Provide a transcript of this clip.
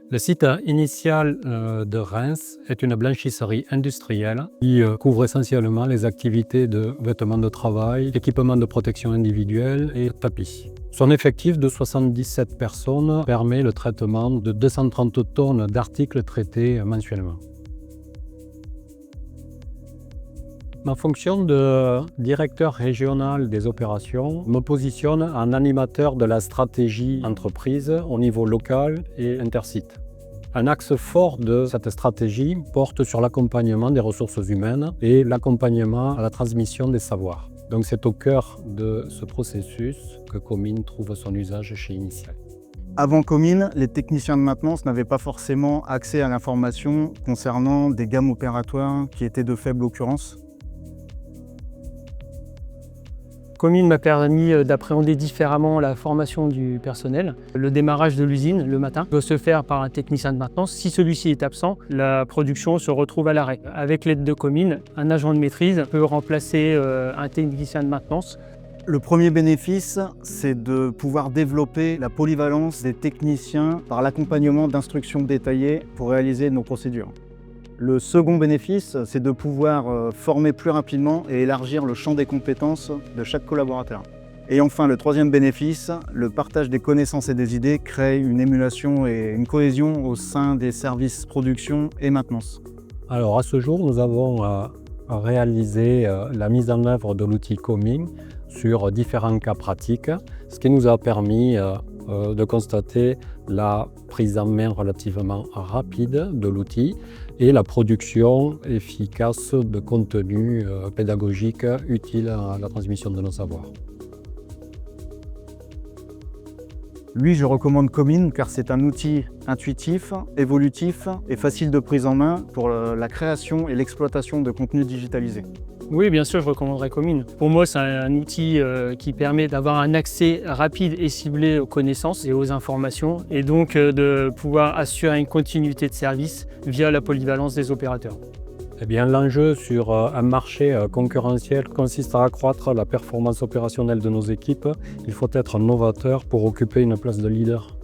Le site initial de Reims est une blanchisserie industrielle qui couvre essentiellement les activités de vêtements de travail, équipements de protection individuelle et tapis. Son effectif de 77 personnes permet le traitement de 230 tonnes d'articles traités mensuellement. Ma fonction de directeur régional des opérations me positionne en animateur de la stratégie entreprise au niveau local et intersite. Un axe fort de cette stratégie porte sur l'accompagnement des ressources humaines et l'accompagnement à la transmission des savoirs. Donc c'est au cœur de ce processus que Comine trouve son usage chez Initial. Avant Comine, les techniciens de maintenance n'avaient pas forcément accès à l'information concernant des gammes opératoires qui étaient de faible occurrence. Comine m'a permis d'appréhender différemment la formation du personnel. Le démarrage de l'usine le matin doit se faire par un technicien de maintenance. Si celui-ci est absent, la production se retrouve à l'arrêt. Avec l'aide de Comine, un agent de maîtrise peut remplacer un technicien de maintenance. Le premier bénéfice, c'est de pouvoir développer la polyvalence des techniciens par l'accompagnement d'instructions détaillées pour réaliser nos procédures. Le second bénéfice, c'est de pouvoir former plus rapidement et élargir le champ des compétences de chaque collaborateur. Et enfin, le troisième bénéfice, le partage des connaissances et des idées crée une émulation et une cohésion au sein des services production et maintenance. Alors à ce jour, nous avons réalisé la mise en œuvre de l'outil Comine sur différents cas pratiques, ce qui nous a permis de constater la prise en main relativement rapide de l'outil et la production efficace de contenu pédagogique utile à la transmission de nos savoirs. Lui, je recommande Comine car c'est un outil intuitif, évolutif et facile de prise en main pour la création et l'exploitation de contenus digitalisés. Oui, bien sûr, je recommanderais Comine. Pour moi, c'est un outil qui permet d'avoir un accès rapide et ciblé aux connaissances et aux informations, et donc de pouvoir assurer une continuité de service via la polyvalence des opérateurs. Eh bien, l'enjeu sur un marché concurrentiel consiste à accroître la performance opérationnelle de nos équipes. Il faut être novateur pour occuper une place de leader.